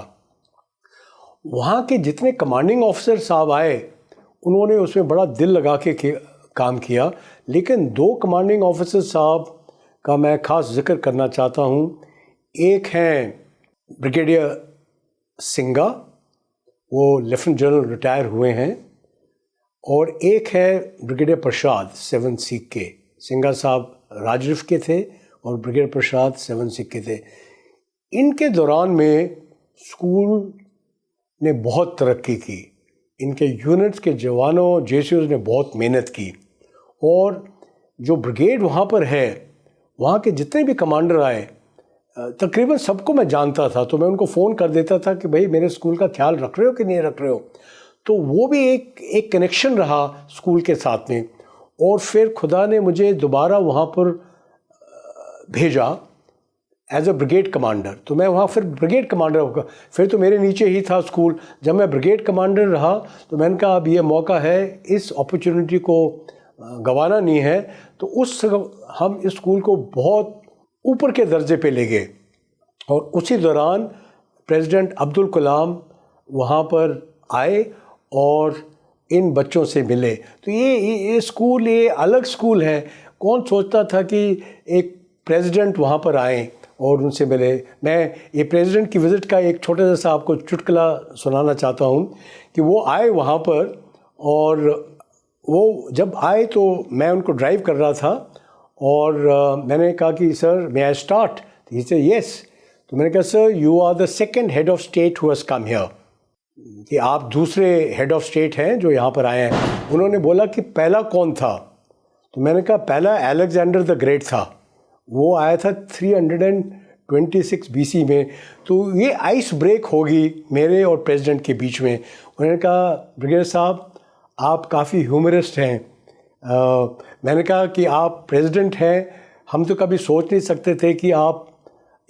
वहाँ के जितने कमांडिंग ऑफिसर साहब आए उन्होंने उसमें बड़ा दिल लगा के काम किया। लेकिन 2 कमांडिंग ऑफिसर साहब का मैं ख़ास जिक्र करना चाहता हूँ। एक हैं ब्रिगेडियर सिंगा, वो लेफ्टिनेंट जनरल रिटायर हुए हैं, और एक है ब्रिगेडियर प्रसाद 7 सीख के। सिंगा साहब राजरिफ के थे और ब्रिगेडियर प्रसाद 7 सीख के थे। इनके दौरान में स्कूल ने बहुत तरक्की की। इनके यूनिट्स के जवानों जेसीओज ने बहुत मेहनत की, और जो ब्रिगेड वहाँ पर है, वहाँ के जितने भी कमांडर आए तकरीबन सबको मैं जानता था। तो मैं उनको फ़ोन कर देता था कि भाई मेरे स्कूल का ख्याल रख रहे हो कि नहीं रख रहे हो। तो वो भी एक कनेक्शन रहा स्कूल के साथ में। और फिर खुदा ने मुझे दोबारा वहाँ पर भेजा एज अ ब्रिगेड कमांडर। तो मैं वहाँ फिर ब्रिगेड कमांडर होगा, फिर तो मेरे नीचे ही था स्कूल। जब मैं ब्रिगेड कमांडर रहा तो मैंने कहा अब ये मौका है, इस अपॉर्चुनिटी को गंवाना नहीं है। तो हम इस स्कूल को बहुत ऊपर के दर्जे पे ले गए। और उसी दौरान प्रेसिडेंट अब्दुल कलाम वहाँ पर आए और इन बच्चों से मिले। तो ये स्कूल, ये अलग स्कूल है। कौन सोचता था कि एक प्रेसिडेंट वहाँ पर आए और उनसे मिले। मैं ये प्रेसिडेंट की विज़िट का एक छोटा सा आपको चुटकुला सुनाना चाहता हूँ कि वो आए वहाँ पर, और वो जब आए तो मैं उनको ड्राइव कर रहा था, और मैंने कहा कि sir may I start. He said yes. तो मैंने कहा sir you are the second head of state who has come here, कि आप दूसरे हेड ऑफ स्टेट हैं जो यहाँ पर आए हैं। उन्होंने बोला कि पहला कौन था? तो मैंने कहा पहला अलेक्जेंडर द ग्रेट था, वो आया था 326 BC में। तो ये आइस ब्रेक होगी मेरे और प्रेसिडेंट के बीच में। उन्होंने कहा ब्रिगेडियर साहब आप काफ़ी ह्यूमरिस्ट हैं। मैंने कहा कि आप प्रेसिडेंट हैं, हम तो कभी सोच नहीं सकते थे कि आप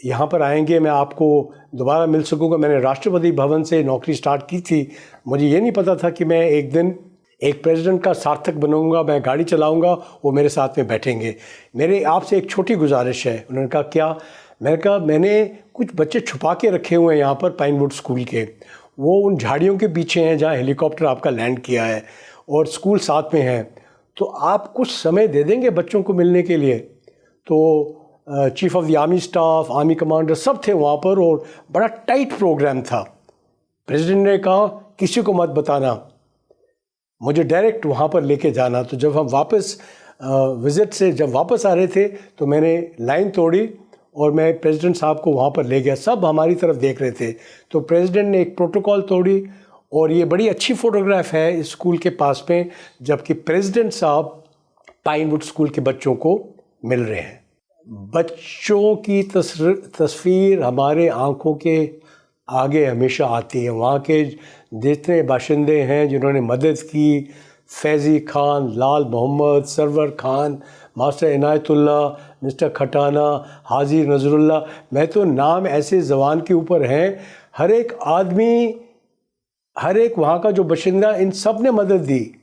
यहाँ पर आएंगे, मैं आपको दोबारा मिल सकूँगा। मैंने राष्ट्रपति भवन से नौकरी स्टार्ट की थी, मुझे ये नहीं पता था कि मैं एक दिन एक प्रेसिडेंट का सार्थक बनूंगा, मैं गाड़ी चलाऊंगा, वो मेरे साथ में बैठेंगे। मेरे आपसे एक छोटी गुजारिश है। उन्होंने कहा क्या? मैंने कहा मैंने कुछ बच्चे छुपा के रखे हुए हैं यहाँ पर पाइनवुड स्कूल के, वो उन झाड़ियों के पीछे हैं जहाँ हेलीकॉप्टर आपका लैंड किया है, और स्कूल साथ में है। तो आप कुछ समय दे देंगे बच्चों को मिलने के लिए? तो chief of the army staff, army commander सब थे वहाँ पर, और बड़ा टाइट प्रोग्राम था। प्रेसिडेंट ने कहा किसी को मत बताना, मुझे डायरेक्ट वहाँ पर लेके जाना। तो जब हम वापस विज़िट से जब वापस आ रहे थे तो मैंने लाइन तोड़ी और मैं प्रेसिडेंट साहब को वहाँ पर ले गया। सब हमारी तरफ देख रहे थे। तो प्रेसिडेंट ने एक प्रोटोकॉल तोड़ी, और ये बड़ी अच्छी फ़ोटोग्राफ है इस स्कूल के पास में, जबकि प्रेसिडेंट साहब पाइनवुड स्कूल के बच्चों को मिल रहे हैं। बच्चों की तस्वीर हमारे आँखों के आगे हमेशा आती है। वहाँ के जितने बाशिंदे हैं जिन्होंने मदद की, फैज़ी खान, लाल मोहम्मद, सरवर खान, मास्टर इनायतुल्ला, मिस्टर खटाना, हाजी नज़रुल्लाह, मैं तो नाम ऐसे ज़बान के ऊपर हैं। हर एक आदमी, हर एक वहाँ का जो बाशिंदा, इन सब ने मदद दी,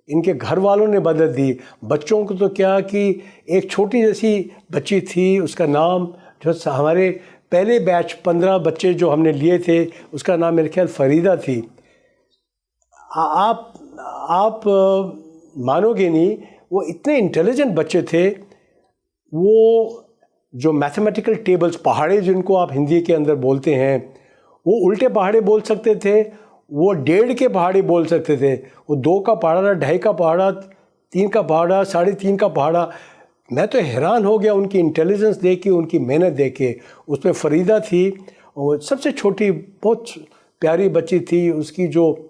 इनके घर वालों ने मदद दी। बच्चों को तो क्या कि एक छोटी जैसी बच्ची थी, उसका नाम जो हमारे पहले बैच 15 बच्चे जो हमने लिए थे, उसका नाम मेरे ख्याल फरीदा थी। आप मानोगे नहीं, वो इतने इंटेलिजेंट बच्चे थे। वो जो मैथमेटिकल टेबल्स, पहाड़े जिनको आप हिंदी के अंदर बोलते हैं, वो उल्टे पहाड़े बोल सकते थे, वो 1.5 के पहाड़े बोल सकते थे, वो 2 का पहाड़ा, 2.5 का पहाड़ा, 3 का पहाड़ा, 3.5 का पहाड़ा। मैं तो हैरान हो गया उनकी इंटेलिजेंस देख के, उनकी मेहनत देख के। उसमें फरीदा थी, और सबसे छोटी बहुत प्यारी बच्ची थी। उसकी जो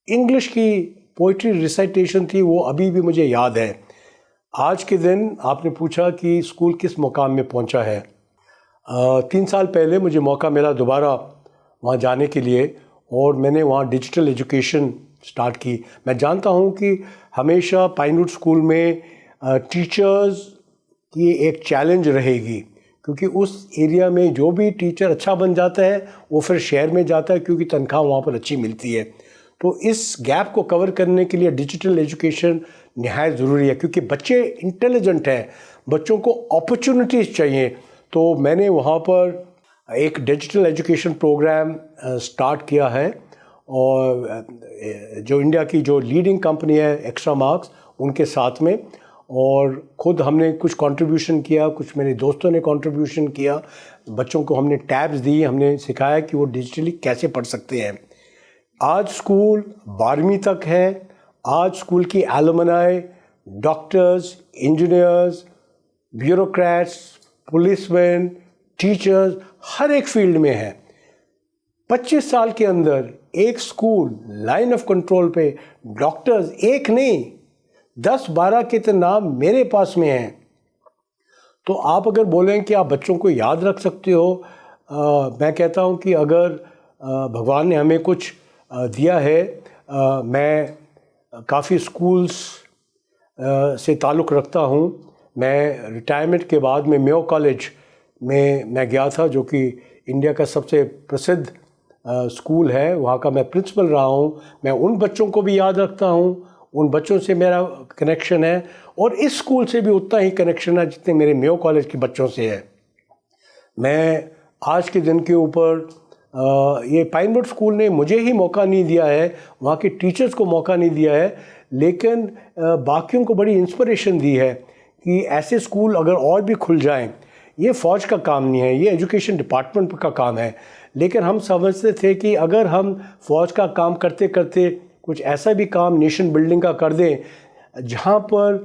इंग्लिश की पोइट्री रिसाइटेशन थी वो अभी भी मुझे याद है। आज के दिन आपने पूछा कि स्कूल किस मुकाम में पहुंचा है। 3 साल पहले मुझे मौका मिला दोबारा वहाँ जाने के लिए, और मैंने वहाँ डिजिटल एजुकेशन स्टार्ट की। मैं जानता हूँ कि हमेशा पाइनवुड स्कूल में टीचर्स की एक चैलेंज रहेगी, क्योंकि उस एरिया में जो भी टीचर अच्छा बन जाता है वो फिर शहर में जाता है, क्योंकि तनख्वाह वहाँ पर अच्छी मिलती है। तो इस गैप को कवर करने के लिए डिजिटल एजुकेशन निहायत ज़रूरी है, क्योंकि बच्चे इंटेलिजेंट हैं, बच्चों को अपॉर्चुनिटीज़ चाहिए। तो मैंने वहाँ पर एक डिजिटल एजुकेशन प्रोग्राम स्टार्ट किया है, और जो इंडिया की जो लीडिंग कंपनी है एक्स्ट्रा मार्क्स, उनके साथ में, और ख़ुद हमने कुछ कंट्रीब्यूशन किया, कुछ मेरे दोस्तों ने कंट्रीब्यूशन किया। बच्चों को हमने टैब्स दी, हमने सिखाया कि वो डिजिटली कैसे पढ़ सकते हैं। आज स्कूल 12वीं तक है। आज स्कूल की alumni doctors, engineers, bureaucrats, policeman, teachers हर एक फील्ड में है। 25 साल के अंदर एक स्कूल लाइन ऑफ कंट्रोल पे डॉक्टर्स एक नहीं 10-12 के तो नाम मेरे पास में हैं। तो आप अगर बोलें कि आप बच्चों को याद रख सकते हो, मैं कहता हूँ कि अगर भगवान ने हमें कुछ दिया है, मैं काफ़ी स्कूल्स से ताल्लुक़ रखता हूँ। मैं रिटायरमेंट के बाद में मेयो कॉलेज में मैं गया था, जो कि इंडिया का सबसे प्रसिद्ध स्कूल है, वहाँ का मैं प्रिंसिपल रहा हूँ। मैं उन बच्चों को भी याद रखता हूँ, उन बच्चों से मेरा कनेक्शन है, और इस स्कूल से भी उतना ही कनेक्शन है जितने मेरे मेयो कॉलेज के बच्चों से है। मैं आज के दिन के ऊपर ये पाइनवुड स्कूल ने मुझे ही मौका नहीं दिया है, वहाँ के टीचर्स को मौका नहीं दिया है, लेकिन बाकियों को बड़ी इंस्पिरेशन दी है कि ऐसे स्कूल अगर और भी खुल जाएं। ये फ़ौज का काम नहीं है, ये एजुकेशन डिपार्टमेंट का काम है, लेकिन हम समझते थे कि अगर हम फ़ौज का काम करते करते कुछ ऐसा भी काम नेशन बिल्डिंग का कर दें जहाँ पर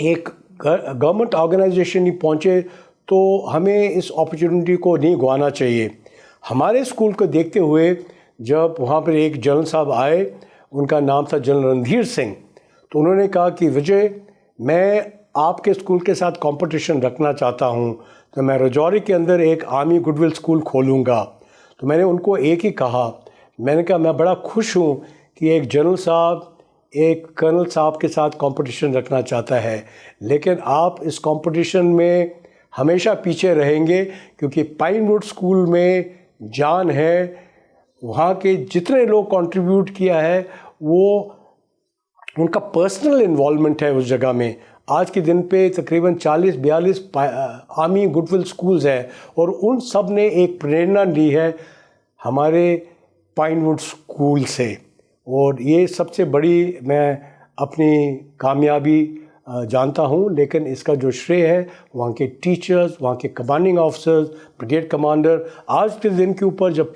एक गवर्नमेंट ऑर्गेनाइजेशन ही पहुँचे, तो हमें इस अपॉर्चुनिटी को नहीं गंवाना चाहिए। हमारे स्कूल को देखते हुए जब वहाँ पर एक जनरल साहब आए, उनका नाम था जनरल रणधीर सिंह, तो उन्होंने कहा कि विजय, मैं आपके स्कूल के साथ कंपटीशन रखना चाहता हूँ, तो मैं रजौरी के अंदर एक आर्मी गुडविल स्कूल खोलूँगा। तो मैंने उनको एक ही कहा, मैंने कहा मैं बड़ा खुश हूँ कि एक जनरल साहब एक कर्नल साहब के साथ कंपटीशन रखना चाहता है, लेकिन आप इस कंपटीशन में हमेशा पीछे रहेंगे, क्योंकि पाइनवुड स्कूल में जान है। वहाँ के जितने लोग कंट्रीब्यूट किया है वो उनका पर्सनल इन्वॉल्वमेंट है उस जगह में। आज के दिन पे तकरीबन 40-42 आर्मी गुडविल स्कूल्स हैं, और उन सब ने एक प्रेरणा ली है हमारे पाइनवुड स्कूल से, और ये सबसे बड़ी मैं अपनी कामयाबी जानता हूँ। लेकिन इसका जो श्रेय है वहाँ के टीचर्स, वहाँ के कमांडिंग ऑफिसर्स, ब्रिगेड कमांडर। आज के दिन के ऊपर जब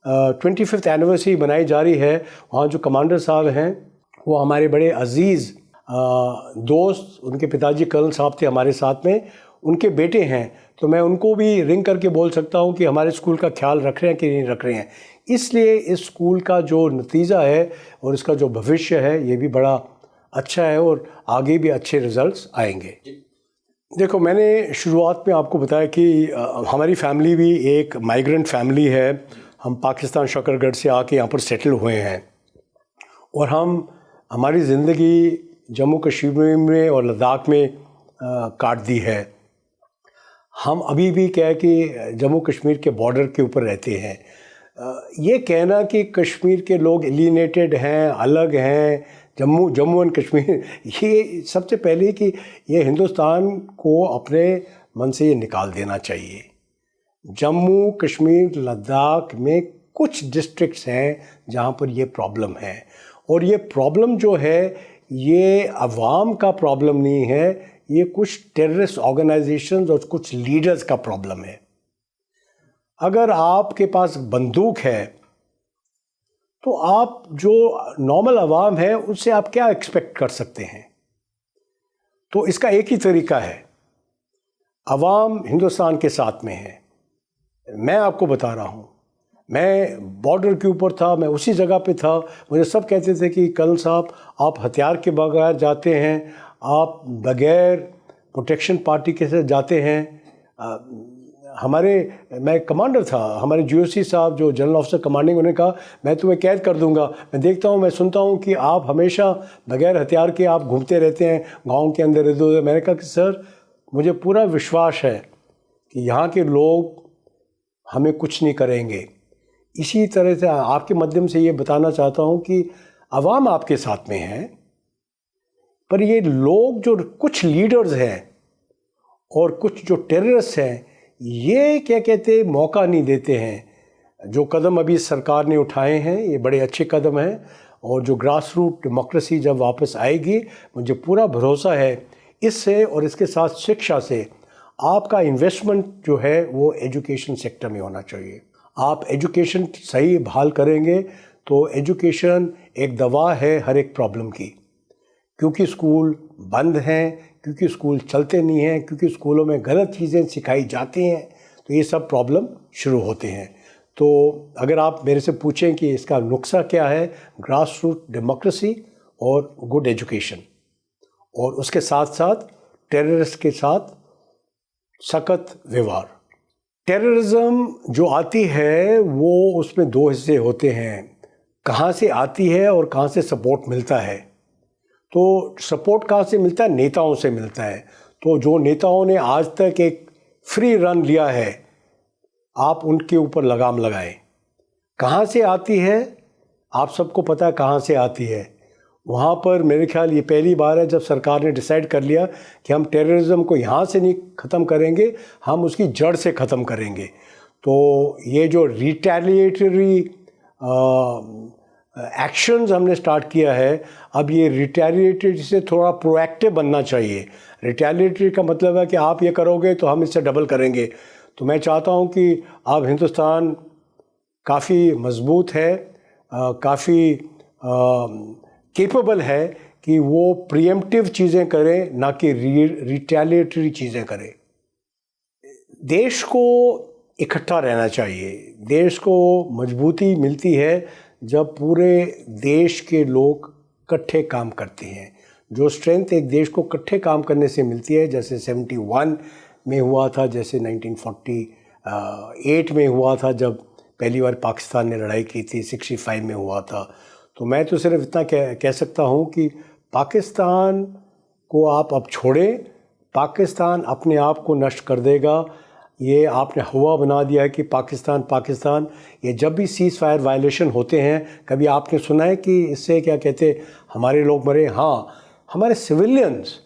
25th एनिवर्सरी बनाई जा रही है, वहाँ जो कमांडर साहब हैं वो हमारे बड़े अजीज़ दोस्त, उनके पिताजी कर्नल साहब थे हमारे साथ में, उनके बेटे हैं। तो मैं उनको भी रिंग करके बोल सकता हूँ कि हमारे स्कूल का ख्याल रख रहे हैं कि नहीं रख रहे हैं। इसलिए इस स्कूल का जो नतीजा है और इसका जो भविष्य है ये भी बड़ा अच्छा है, और आगे भी अच्छे रिजल्ट्स आएंगे। देखो, मैंने शुरुआत में आपको बताया कि हमारी फैमिली भी एक माइग्रेंट फैमिली है। हम पाकिस्तान शकरगढ़ से आके यहाँ पर सेटल हुए हैं, और हमारी ज़िंदगी जम्मू कश्मीर में और लद्दाख में काट दी है। हम अभी भी क्या है कि जम्मू कश्मीर के बॉर्डर के ऊपर रहते हैं। ये कहना कि कश्मीर के लोग एलिनेटेड हैं, अलग हैं, जम्मू एंड कश्मीर, ये सबसे पहले कि ये हिंदुस्तान को अपने मन से ये निकाल देना चाहिए। जम्मू कश्मीर लद्दाख में कुछ डिस्ट्रिक्ट्स हैं जहाँ पर ये प्रॉब्लम है, और ये प्रॉब्लम जो है ये अवाम का प्रॉब्लम नहीं है, ये कुछ टेररिस्ट ऑर्गेनाइजेशंस और कुछ लीडर्स का प्रॉब्लम है। अगर आपके पास बंदूक है तो आप जो नॉर्मल अवाम है उससे आप क्या एक्सपेक्ट कर सकते हैं? तो इसका एक ही तरीका है, अवाम हिंदुस्तान के साथ में है। मैं आपको बता रहा हूँ, मैं बॉर्डर के ऊपर था, मैं उसी जगह पे था। मुझे सब कहते थे कि कर्नल साहब आप हथियार के बगैर जाते हैं, आप बगैर प्रोटेक्शन पार्टी के साथ जाते हैं। मैं कमांडर था, हमारे जीओसी साहब जो जनरल ऑफिसर कमांडिंग, उन्होंने कहा मैं तुम्हें कैद कर दूंगा। मैं देखता हूँ, मैं सुनता हूँ कि आप हमेशा बगैर हथियार के आप घूमते रहते हैं गाँव के अंदर इधर उधर। मैंने कहा कि सर मुझे पूरा विश्वास है कि यहाँ के लोग हमें कुछ नहीं करेंगे। इसी तरह से आपके माध्यम से ये बताना चाहता हूँ कि अवाम आपके साथ में है, पर ये लोग जो कुछ लीडर्स हैं और कुछ जो टेररिस्ट हैं, ये क्या कहते मौका नहीं देते हैं। जो कदम अभी सरकार ने उठाए हैं ये बड़े अच्छे कदम हैं, और जो ग्रास रूट डेमोक्रेसी जब वापस आएगी, मुझे पूरा भरोसा है इससे और इसके साथ शिक्षा से आपका इन्वेस्टमेंट जो है वो एजुकेशन सेक्टर में होना चाहिए। आप एजुकेशन सही बहाल करेंगे तो एजुकेशन एक दवा है हर एक प्रॉब्लम की। क्योंकि स्कूल बंद हैं, क्योंकि स्कूल चलते नहीं हैं, क्योंकि स्कूलों में गलत चीज़ें सिखाई जाती हैं, तो ये सब प्रॉब्लम शुरू होते हैं। तो अगर आप मेरे से पूछें कि इसका नुस्खा क्या है, ग्रास रूट डेमोक्रेसी और गुड एजुकेशन, और उसके साथ साथ टेररिस्ट के साथ सख्त व्यवहार। टेररिज्म जो आती है वो उसमें दो हिस्से होते हैं, कहाँ से आती है और कहाँ से सपोर्ट मिलता है। तो सपोर्ट कहाँ से मिलता है? नेताओं से मिलता है। तो जो नेताओं ने आज तक एक फ्री रन लिया है, आप उनके ऊपर लगाम लगाएं। कहाँ से आती है? आप सबको पता है कहाँ से आती है। वहाँ पर मेरे ख्याल ये पहली बार है जब सरकार ने डिसाइड कर लिया कि हम टेररिज्म को यहाँ से नहीं ख़त्म करेंगे, हम उसकी जड़ से ख़त्म करेंगे। तो ये जो रिटेलिएटरी एक्शंस हमने स्टार्ट किया है, अब ये रिटेलिएटरी से थोड़ा प्रोएक्टिव बनना चाहिए। रिटेलिएटरी का मतलब है कि आप ये करोगे तो हम इससे डबल करेंगे। तो मैं चाहता हूँ कि अब हिंदुस्तान काफ़ी मजबूत है, काफ़ी कैपेबल है कि वो प्रीएम्प्टिव चीज़ें करें, ना कि रिटेलिएटरी चीज़ें करें। देश को इकट्ठा रहना चाहिए। देश को मजबूती मिलती है जब पूरे देश के लोग इकट्ठे काम करते हैं। जो स्ट्रेंथ एक देश को इकट्ठे काम करने से मिलती है, जैसे 71 में हुआ था, जैसे 1948 में हुआ था जब पहली बार पाकिस्तान ने लड़ाई की थी, 65 में हुआ था। तो मैं तो सिर्फ इतना कह सकता हूँ कि पाकिस्तान को आप अब छोड़ें, पाकिस्तान अपने आप को नष्ट कर देगा। ये आपने हवा बना दिया है कि पाकिस्तान पाकिस्तान। ये जब भी सीज़ फायर वायलेशन होते हैं, कभी आपने सुना है कि इससे क्या कहते हमारे लोग मरे? हाँ, हमारे सिविलियंस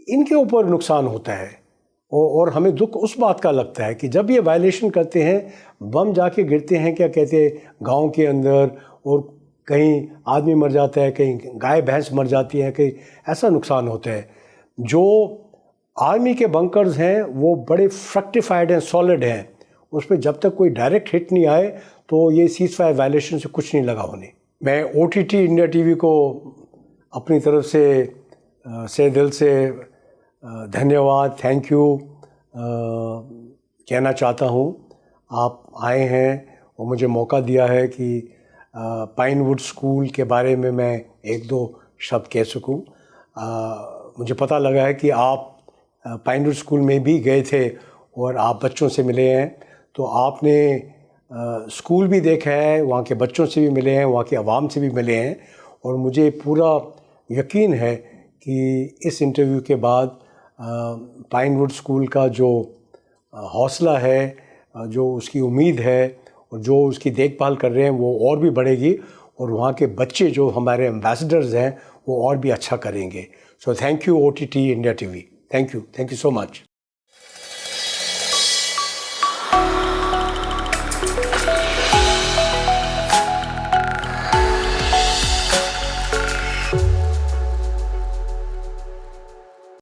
इनके ऊपर नुकसान होता है। और हमें दुख उस बात का लगता है कि जब ये वायलेशन करते हैं, बम जाके गिरते हैं क्या कहते गांव के अंदर, और कहीं आदमी मर जाता है, कहीं गाय भैंस मर जाती है, कहीं ऐसा नुकसान होता है। जो आर्मी के बंकर्स हैं वो बड़े फ्रक्टिफाइड हैं, सॉलिड हैं, उस पर जब तक कोई डायरेक्ट हिट नहीं आए तो ये सीज़ फायर वायलेशन से कुछ नहीं लगा होने। मैं OTT इंडिया TV को अपनी तरफ से दिल से धन्यवाद, थैंक यू कहना चाहता हूँ। आप आए हैं और मुझे मौका दिया है कि पाइनवुड स्कूल के बारे में मैं एक दो शब्द कह सकूँ। मुझे पता लगा है कि आप पाइनवुड स्कूल में भी गए थे और आप बच्चों से मिले हैं, तो आपने स्कूल भी देखा है, वहाँ के बच्चों से भी मिले हैं, वहाँ के आवाम से भी मिले हैं, और मुझे पूरा यकीन है कि इस इंटरव्यू के बाद पाइनवुड स्कूल का जो हौसला है, जो उसकी उम्मीद है और जो उसकी देखभाल कर रहे हैं वो और भी बढ़ेगी, और वहाँ के बच्चे जो हमारे एम्बेसडर्स हैं वो और भी अच्छा करेंगे। So thank you OTT India TV, thank you so much.